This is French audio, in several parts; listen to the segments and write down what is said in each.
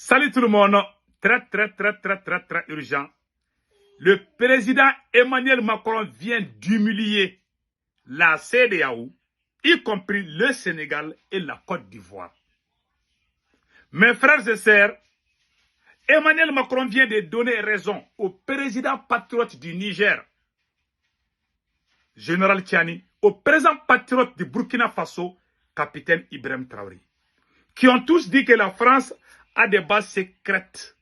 Salut tout le monde. Très urgent. Le président Emmanuel Macron vient d'humilier la CEDEAO, y compris le Sénégal et la Côte d'Ivoire. Mes frères et sœurs, Emmanuel Macron vient de donner raison au président patriote du Niger, Général Tchani, au président patriote du Burkina Faso, capitaine Ibrahim Traoré, qui ont tous dit que la France a des bases secrètes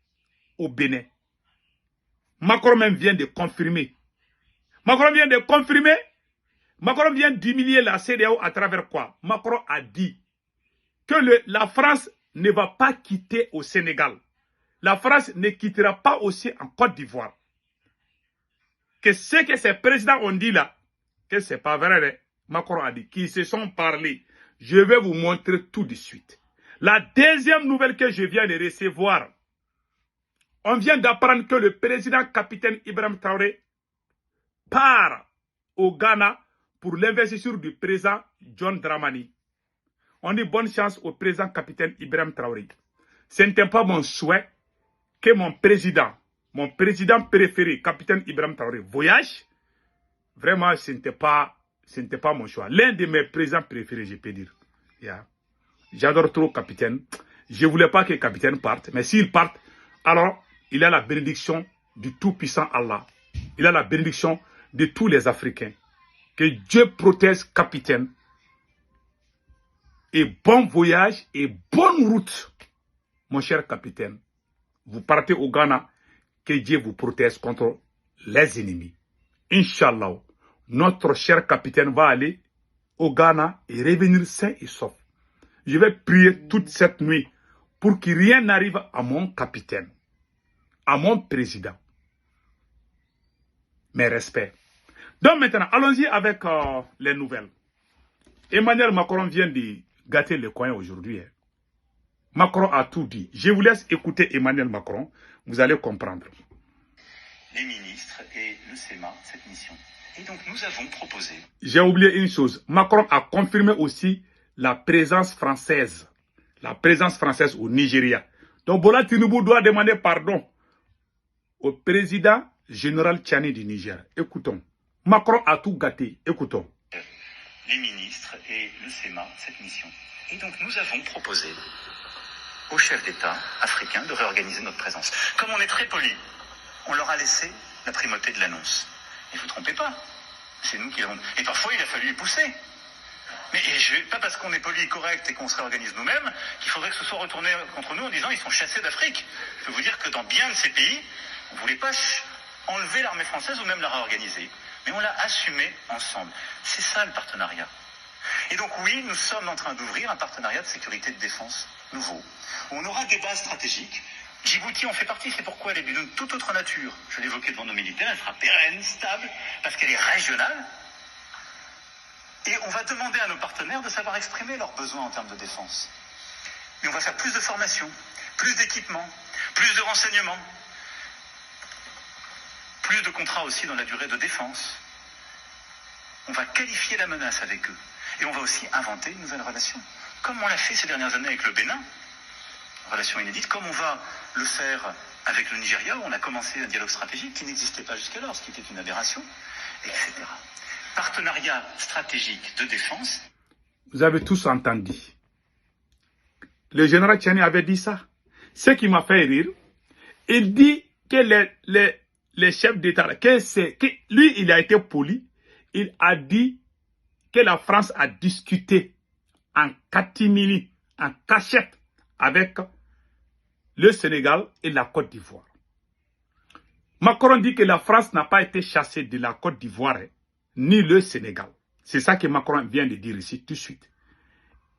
au Bénin. Macron même vient de confirmer. Macron vient d'humilier la CEDEAO à travers quoi? Macron a dit que la France ne va pas quitter au Sénégal. La France ne quittera pas aussi en Côte d'Ivoire. Que ce que ces présidents ont dit là, que c'est pas vrai, Macron a dit, qu'ils se sont parlé. Je vais vous montrer tout de suite. La deuxième nouvelle que je viens de recevoir, on vient d'apprendre que le président capitaine Ibrahim Traoré part au Ghana pour l'investiture du président John Dramani. On dit bonne chance au président capitaine Ibrahim Traoré. Ce n'était pas mon souhait que mon président préféré, capitaine Ibrahim Traoré, voyage. Vraiment, ce n'était pas mon choix. L'un de mes présidents préférés, je peux dire. Yeah. J'adore trop capitaine. Je ne voulais pas que le capitaine parte. Mais s'il parte, alors il a la bénédiction du tout-puissant Allah. Il a la bénédiction de tous les Africains. Que Dieu protège capitaine. Et bon voyage et bonne route, mon cher capitaine. Vous partez au Ghana, que Dieu vous protège contre les ennemis. Inch'Allah, notre cher capitaine va aller au Ghana et revenir sain et sauf. Je vais prier toute cette nuit pour que rien n'arrive à mon capitaine, à mon président. Mes respects. Donc maintenant, allons-y avec les nouvelles. Emmanuel Macron vient de gâter le coin aujourd'hui. Macron a tout dit. Je vous laisse écouter Emmanuel Macron. Vous allez comprendre. Les ministres et le Sénat, cette mission. Et donc nous avons proposé... J'ai oublié une chose. Macron a confirmé aussi la présence française. La présence française au Nigeria. Donc Bola Tinubu doit demander pardon au président général Tchani du Niger. Écoutons. Macron a tout gâté. Écoutons. Les ministres et le Sénat, cette mission. Et donc nous avons proposé aux chefs d'État africains de réorganiser notre présence. Comme on est très poli, on leur a laissé la primauté de l'annonce. Ne vous trompez pas, c'est nous qui l'avons... Et parfois il a fallu y pousser. Mais pas parce qu'on est poli et correct et qu'on se réorganise nous-mêmes qu'il faudrait que ce soit retourné contre nous en disant ils sont chassés d'Afrique. Je peux vous dire que dans bien de ces pays, on ne voulait pas enlever l'armée française ou même la réorganiser. Mais on l'a assumé ensemble. C'est ça le partenariat. Et donc oui, nous sommes en train d'ouvrir un partenariat de sécurité et de défense nouveau. Où on aura des bases stratégiques. Djibouti en fait partie, c'est pourquoi elle est d'une toute autre nature. Je l'évoquais devant nos militaires, elle sera pérenne, stable, parce qu'elle est régionale. Et on va demander à nos partenaires de savoir exprimer leurs besoins en termes de défense. Et on va faire plus de formation, plus d'équipements, plus de renseignements, plus de contrats aussi dans la durée de défense. On va qualifier la menace avec eux. Et on va aussi inventer une nouvelle relation. Comme on l'a fait ces dernières années avec le Bénin, relation inédite, comme on va le faire avec le Nigeria, où on a commencé un dialogue stratégique qui n'existait pas jusqu'alors, ce qui était une aberration, etc. Partenariat stratégique de défense. Vous avez tous entendu. Le général Tchani avait dit ça. Ce qui m'a fait rire, il dit que les chefs d'État, que lui, il a été poli, il a dit que la France a discuté en catimini, en cachette, avec le Sénégal et la Côte d'Ivoire. Macron dit que la France n'a pas été chassée de la Côte d'Ivoire, ni le Sénégal. C'est ça que Macron vient de dire ici tout de suite.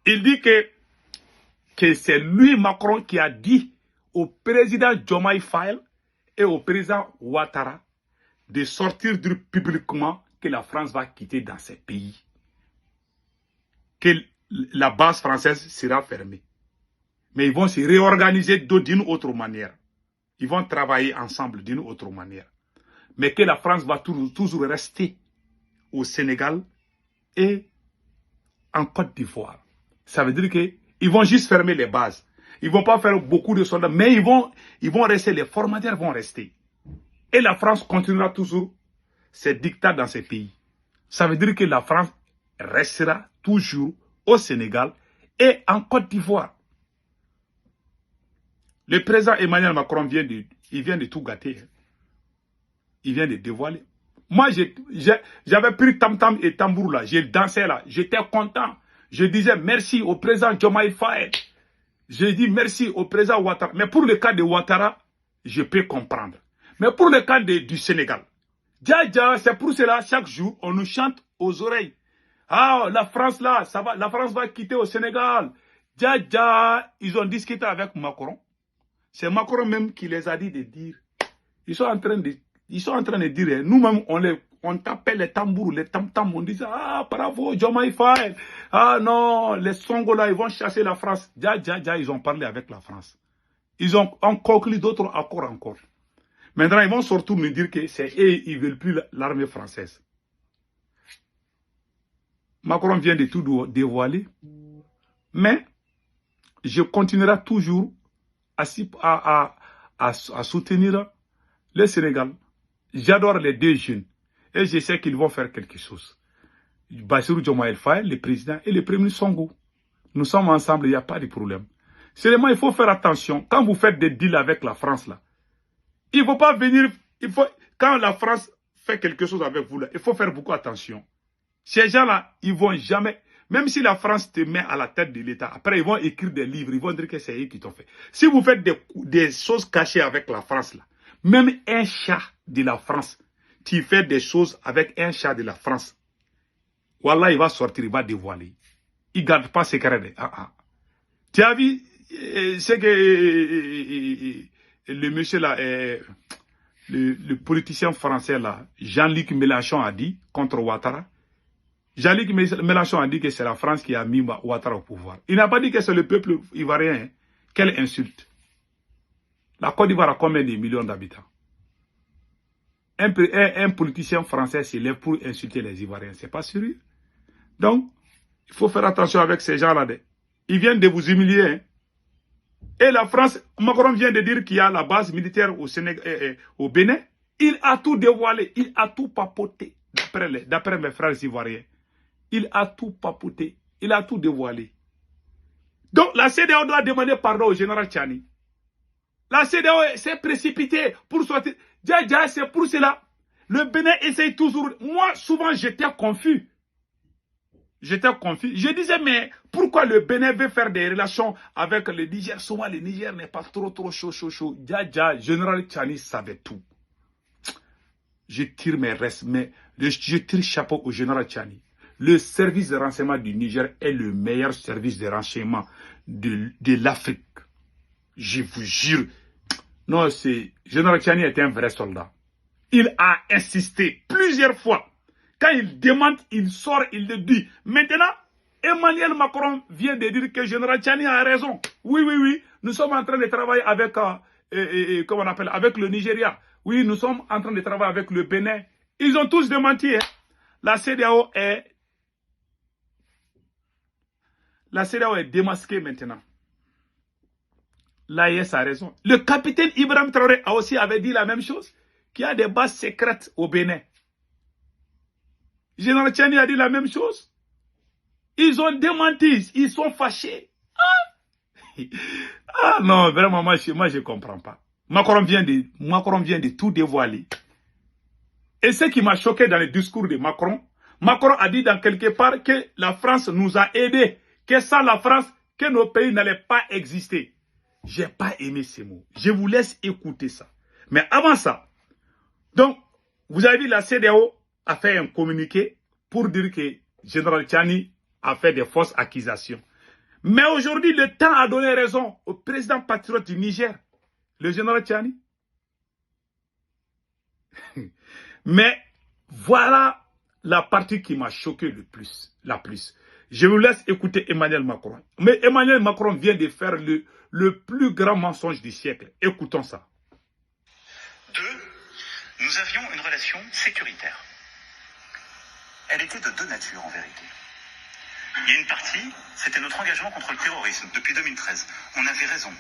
Il dit que c'est lui, Macron, qui a dit au président Diomaye Faye et au président Ouattara de sortir publiquement que la France va quitter dans ces pays. Que la base française sera fermée. Mais ils vont se réorganiser d'une autre manière. Ils vont travailler ensemble d'une autre manière. Mais que la France va toujours rester au Sénégal et en Côte d'Ivoire. Ça veut dire qu'ils vont juste fermer les bases. Ils ne vont pas faire beaucoup de soldats, mais ils vont rester, les formateurs vont rester. Et la France continuera toujours ses dictats dans ces pays. Ça veut dire que la France restera toujours au Sénégal et en Côte d'Ivoire. Le président Emmanuel Macron vient de tout gâter. Il vient de dévoiler. Moi, j'avais pris tam-tam et tambour là. J'ai dansé là. J'étais content. Je disais merci au président Diomaye Faye. J'ai dit merci au président Ouattara. Mais pour le cas de Ouattara, je peux comprendre. Mais pour le cas du Sénégal, c'est pour cela, chaque jour, on nous chante aux oreilles. Ah, la France là, ça va, la France va quitter au Sénégal. Ils ont discuté avec Macron. C'est Macron même qui les a dit de dire. Ils sont en train de dire, nous-mêmes, on tapait les tambours, les tam-tam, on disait, ah, bravo, Diomaye Faye. Ah non, les Songo là, ils vont chasser la France. Ils ont parlé avec la France. Ils ont conclu d'autres accords encore. Maintenant, ils vont surtout nous dire que c'est eux, ils ne veulent plus l'armée française. Macron vient de tout dévoiler. Mais, je continuerai toujours à soutenir le Sénégal. J'adore les deux jeunes. Et je sais qu'ils vont faire quelque chose. Bassirou Diomaye Faye, le président, et le premier ministre Sonko. Nous sommes ensemble, il n'y a pas de problème. Seulement, il faut faire attention. Quand vous faites des deals avec la France, là, il ne faut pas venir... quand la France fait quelque chose avec vous, là, il faut faire beaucoup attention. Ces gens-là, ils ne vont jamais... Même si la France te met à la tête de l'État, après, ils vont écrire des livres, ils vont dire que c'est eux qui t'ont fait. Si vous faites des choses cachées avec la France, là, même un chat de la France, qui fait des choses avec un chat de la France, voilà, il va sortir, il va dévoiler. Il ne garde pas secret. Tu as vu ce que le monsieur là, le politicien français là, Jean-Luc Mélenchon a dit contre Ouattara? Jean-Luc Mélenchon a dit que c'est la France qui a mis Ouattara au pouvoir. Il n'a pas dit que c'est le peuple ivoirien. Hein. Quelle insulte. La Côte d'Ivoire a combien de millions d'habitants? Un politicien français se lève pour insulter les Ivoiriens. C'est pas sérieux. Donc, il faut faire attention avec ces gens-là. Ils viennent de vous humilier. Hein. Et la France, Macron vient de dire qu'il y a la base militaire au Sénégal, au Bénin. Il a tout dévoilé. Il a tout papoté. D'après mes frères ivoiriens. Il a tout papoté. Il a tout dévoilé. Donc, la CEDEAO doit demander pardon au général Tchani. La CEDEAO s'est précipitée pour sortir. C'est pour cela. Le Bénin essaye toujours. Moi, souvent, j'étais confus. Je disais, mais pourquoi le Bénin veut faire des relations avec le Niger? Souvent, le Niger n'est pas trop chaud. Général Tchani savait tout. Je tire mes restes, mais je tire chapeau au général Tchani. Le service de renseignement du Niger est le meilleur service de renseignement de l'Afrique. Je vous jure. Non, général Tchani est un vrai soldat. Il a insisté plusieurs fois. Quand il demande, il sort, il le dit. Maintenant, Emmanuel Macron vient de dire que général Tchani a raison. Oui. Nous sommes en train de travailler avec, comment on appelle, avec le Nigeria. Oui, nous sommes en train de travailler avec le Bénin. Ils ont tous démenti. Hein. La CEDEAO est démasquée maintenant. L'AES a raison. Le capitaine Ibrahim Traoré avait dit la même chose, qu'il y a des bases secrètes au Bénin. Général Tchani a dit la même chose. Ils ont démenti, ils sont fâchés. Ah non, vraiment, moi je ne comprends pas. Macron vient de tout dévoiler. Et ce qui m'a choqué dans le discours de Macron a dit dans quelque part que la France nous a aidés, que sans la France, que nos pays n'allaient pas exister. Je n'ai pas aimé ces mots. Je vous laisse écouter ça. Mais avant ça, donc, vous avez vu, la CEDEAO a fait un communiqué pour dire que Général Tchani a fait des fausses accusations. Mais aujourd'hui, le temps a donné raison au président patriote du Niger, le général Tchani. Mais voilà la partie qui m'a choqué la plus. Je vous laisse écouter Emmanuel Macron. Mais Emmanuel Macron vient de faire le plus grand mensonge du siècle. Écoutons ça. 2. Nous avions une relation sécuritaire. Elle était de deux natures en vérité. Il y a une partie, c'était notre engagement contre le terrorisme depuis 2013. On avait raison.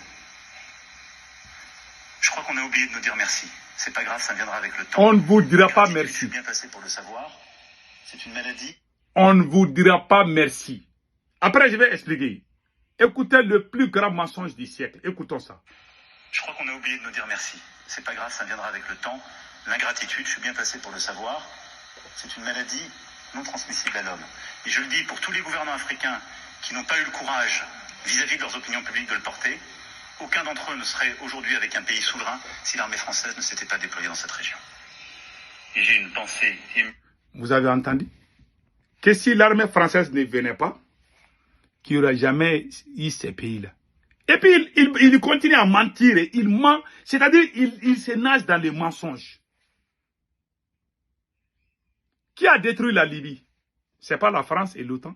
Je crois qu'on a oublié de nous dire merci. C'est pas grave, ça viendra avec le temps. On ne vous dira pas Je merci. suis bien placé pour le savoir. C'est une maladie. On ne vous dira pas merci. Après, je vais expliquer. Écoutez le plus grand mensonge du siècle. Écoutons ça. Je crois qu'on a oublié de nous dire merci. C'est pas grave, ça viendra avec le temps. L'ingratitude, je suis bien placé pour le savoir. C'est une maladie non transmissible à l'homme. Et je le dis pour tous les gouvernants africains qui n'ont pas eu le courage vis-à-vis de leurs opinions publiques de le porter, aucun d'entre eux ne serait aujourd'hui avec un pays souverain si l'armée française ne s'était pas déployée dans cette région. Et j'ai une pensée émue. Vous avez entendu? Que si l'armée française ne venait pas, qu'il n'y aurait jamais eu ces pays-là. Et puis, il continue à mentir. Et il ment, c'est-à-dire il se nage dans les mensonges. Qui a détruit la Libye? Ce n'est pas la France et l'OTAN.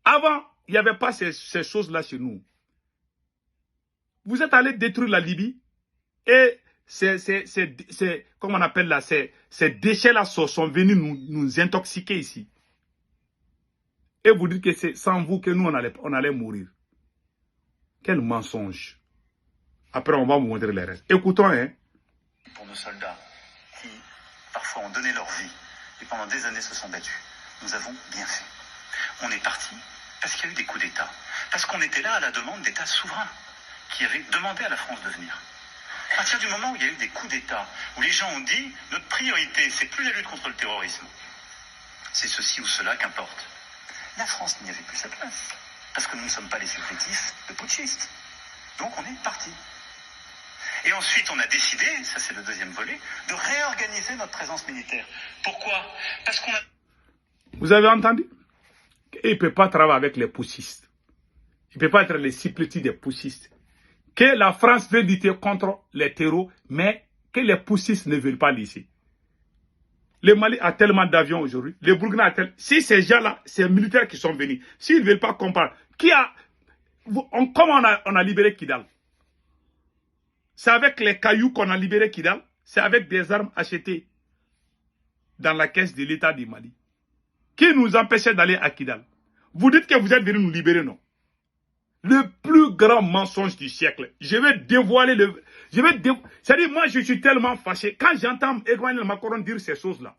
Avant, il n'y avait pas ces choses-là chez nous. Vous êtes allé détruire la Libye et comment on appelle là, ces déchets-là sont venus nous intoxiquer ici. Et vous dites que c'est sans vous que nous, on allait mourir. Quel mensonge. Après, on va vous montrer les restes. Écoutons, hein. Pour nos soldats qui, parfois, ont donné leur vie et pendant des années se sont battus. Nous avons bien fait. On est parti parce qu'il y a eu des coups d'État. Parce qu'on était là à la demande d'États souverains qui avaient demandé à la France de venir. À partir du moment où il y a eu des coups d'État, où les gens ont dit notre priorité, c'est plus la lutte contre le terrorisme, c'est ceci ou cela qu'importe. La France n'y avait plus sa place, parce que nous ne sommes pas les supplétifs de putschistes. Donc on est parti. Et ensuite on a décidé, ça c'est le deuxième volet, de réorganiser notre présence militaire. Pourquoi? Parce qu'on a... Vous avez entendu? Il ne peut pas travailler avec les putschistes. Il ne peut pas être les supplétifs des putschistes. Que la France veut lutter contre les terreaux, mais que les putschistes ne veulent pas laisser. Le Mali a tellement d'avions aujourd'hui. Le Burkina a tellement... Si ces gens-là, ces militaires qui sont venus, s'ils ne veulent pas comprendre, comment on a libéré Kidal? C'est avec les cailloux qu'on a libéré Kidal. C'est avec des armes achetées dans la caisse de l'État du Mali. Qui nous empêchait d'aller à Kidal? Vous dites que vous êtes venus nous libérer, non? Le plus grand mensonge du siècle. Je vais dévoiler le... C'est-à-dire, moi, je suis tellement fâché. Quand j'entends Emmanuel Macron dire ces choses-là,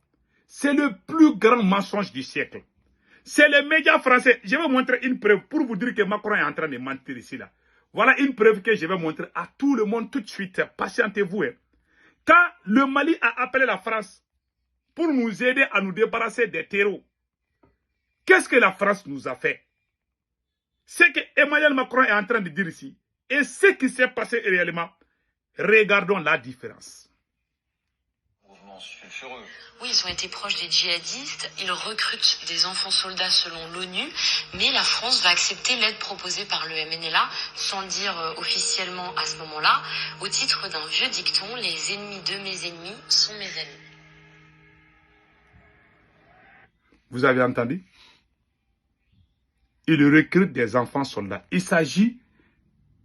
c'est le plus grand mensonge du siècle. C'est les médias français. Je vais vous montrer une preuve pour vous dire que Macron est en train de mentir ici, là. Voilà une preuve que je vais montrer à tout le monde tout de suite. Patientez-vous. Hein. Quand le Mali a appelé la France pour nous aider à nous débarrasser des terreaux, qu'est-ce que la France nous a fait? Ce que Emmanuel Macron est en train de dire ici et ce qui s'est passé réellement, regardons la différence. Oui, ils ont été proches des djihadistes, ils recrutent des enfants soldats selon l'ONU, mais la France va accepter l'aide proposée par le MNLA, sans le dire officiellement à ce moment-là, au titre d'un vieux dicton, les ennemis de mes ennemis sont mes ennemis. Vous avez entendu? Il recrute des enfants soldats. Il s'agit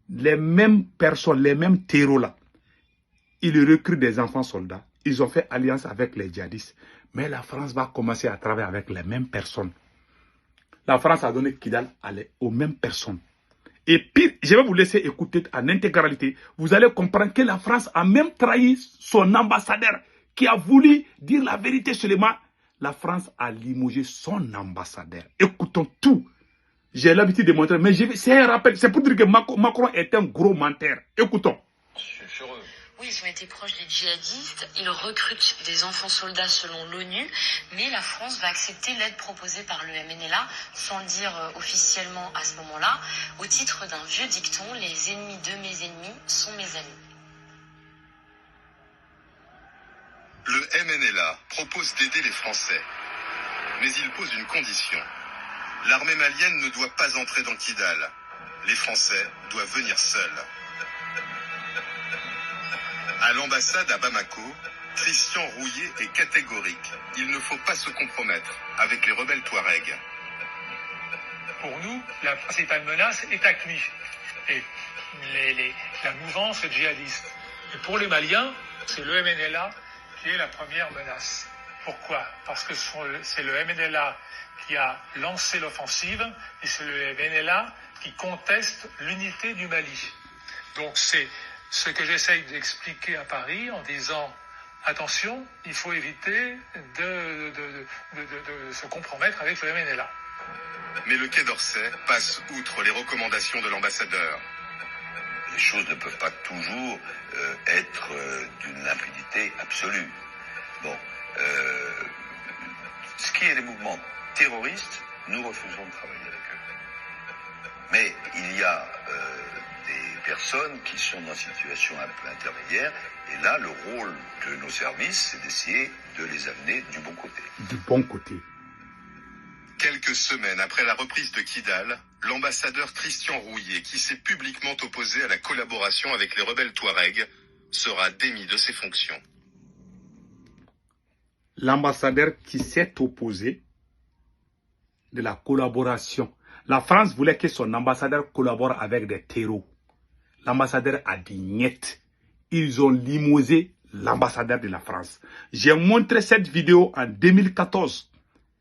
les mêmes personnes, les mêmes terreaux là. Il recrute des enfants soldats. Ils ont fait alliance avec les djihadistes. Mais la France va commencer à travailler avec les mêmes personnes. La France a donné Kidal aux mêmes personnes. Et puis, je vais vous laisser écouter en intégralité. Vous allez comprendre que la France a même trahi son ambassadeur qui a voulu dire la vérité seulement. La France a limogé son ambassadeur. Écoutons tout. J'ai l'habitude de montrer, mais c'est un rappel. C'est pour dire que Macron est un gros menteur. Écoutons. Oui, ils ont été proches des djihadistes, ils recrutent des enfants soldats selon l'ONU, mais la France va accepter l'aide proposée par le MNLA, sans le dire officiellement à ce moment-là, au titre d'un vieux dicton, les ennemis de mes ennemis sont mes amis. Le MNLA propose d'aider les Français, mais il pose une condition. L'armée malienne ne doit pas entrer dans Kidal. Les Français doivent venir seuls. À l'ambassade à Bamako, Christian Rouillet est catégorique. Il ne faut pas se compromettre avec les rebelles Touaregs. Pour nous, la principale menace est AQMI et la mouvance djihadiste. Et pour les Maliens, c'est le MNLA qui est la première menace. Pourquoi? Parce que c'est le MNLA qui a lancé l'offensive et c'est le MNLA qui conteste l'unité du Mali. Donc c'est ce que j'essaye d'expliquer à Paris en disant attention, il faut éviter de se compromettre avec le MNLA. Mais le Quai d'Orsay passe outre les recommandations de l'ambassadeur. Les choses ne peuvent pas toujours être d'une limpidité absolue. Bon, ce qui est les mouvements terroristes, nous refusons de travailler avec eux. Mais il y a des personnes qui sont dans une situation un peu intermédiaire, et là, le rôle de nos services, c'est d'essayer de les amener du bon côté. Du bon côté. Quelques semaines après la reprise de Kidal, l'ambassadeur Christian Rouillet, qui s'est publiquement opposé à la collaboration avec les rebelles Touaregs, sera démis de ses fonctions. L'ambassadeur qui s'est opposé de la collaboration. La France voulait que son ambassadeur collabore avec des terreaux. L'ambassadeur a dit niet. Ils ont limogé l'ambassadeur de la France. J'ai montré cette vidéo en 2014.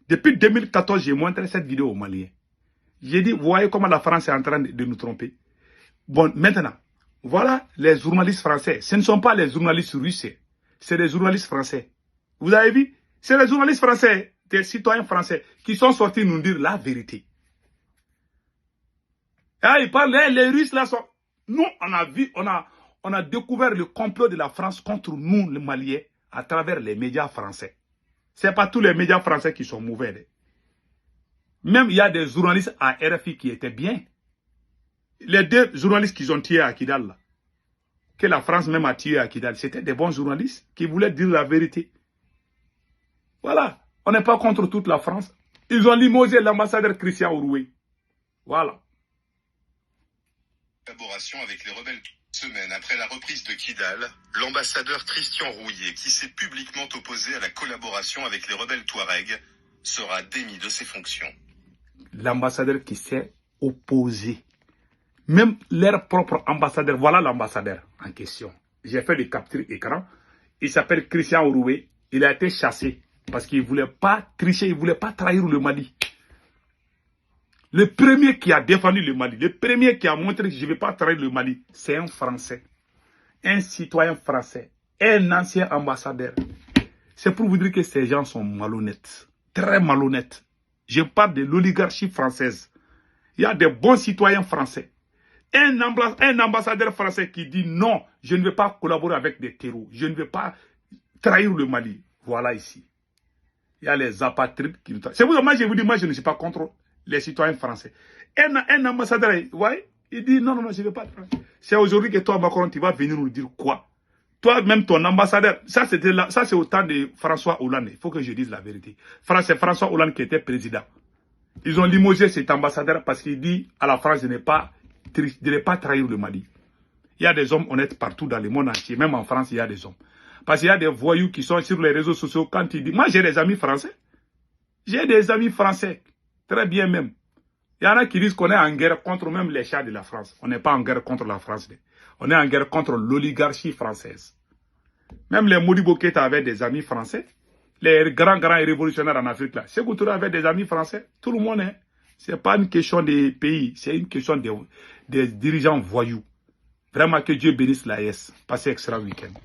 Depuis 2014, j'ai montré cette vidéo aux Maliens. J'ai dit, vous voyez comment la France est en train de nous tromper. Bon, maintenant, voilà les journalistes français. Ce ne sont pas les journalistes russes, c'est les journalistes français. Vous avez vu? C'est les journalistes français, des citoyens français, qui sont sortis nous dire la vérité. Ah, ils parlent, les Russes là sont... Nous, on a vu, on a découvert le complot de la France contre nous, les Maliens, à travers les médias français. Ce n'est pas tous les médias français qui sont mauvais. Même il y a des journalistes à RFI qui étaient bien. Les deux journalistes qu'ils ont tués à Kidal, là, que la France même a tué à Kidal, c'était des bons journalistes qui voulaient dire la vérité. Voilà, on n'est pas contre toute la France. Ils ont limogé l'ambassadeur Christian Rouillet. Voilà. Collaboration avec les rebelles. Semaine après la reprise de Kidal, l'ambassadeur Christian Rouillet, qui s'est publiquement opposé à la collaboration avec les rebelles Touaregs, sera démis de ses fonctions. L'ambassadeur qui s'est opposé. Même leur propre ambassadeur, voilà l'ambassadeur en question. J'ai fait des captures écran. Il s'appelle Christian Rouillet. Il a été chassé parce qu'il ne voulait pas tricher, il ne voulait pas trahir le Mali. Le premier qui a défendu le Mali, le premier qui a montré que je ne vais pas trahir le Mali, c'est un Français, un citoyen français, un ancien ambassadeur. C'est pour vous dire que ces gens sont malhonnêtes, très malhonnêtes. Je parle de l'oligarchie française. Il y a des bons citoyens français. Un ambassadeur français qui dit non, je ne vais pas collaborer avec des terroristes, je ne vais pas trahir le Mali. Voilà ici. Il y a les apatrides qui nous trahissent. C'est pour ça que moi je vous dis, moi je ne suis pas contre les citoyens français. Un ambassadeur, vous voyez, il dit non, je ne vais pas trahir. C'est aujourd'hui que toi, Macron, tu vas venir nous dire quoi? Toi, même ton ambassadeur, ça c'est au temps de François Hollande. Il faut que je dise la vérité. C'est François Hollande qui était président. Ils ont limogé cet ambassadeur parce qu'il dit à la France de ne pas trahir le Mali. Il y a des hommes honnêtes partout dans le monde entier. Même en France, il y a des hommes. Parce qu'il y a des voyous qui sont sur les réseaux sociaux. Quand ils disent, moi j'ai des amis français. J'ai des amis français. Très bien même. Il y en a qui disent qu'on est en guerre contre même les chats de la France. On n'est pas en guerre contre la France. On est en guerre contre l'oligarchie française. Même les Modibo Keïta avaient des amis français. Les grands révolutionnaires en Afrique là. Sékou Touré avait des amis français. Tout le monde est. Ce n'est pas une question des pays. C'est une question des dirigeants voyous. Vraiment que Dieu bénisse l'AES. Passez un excellent week-end.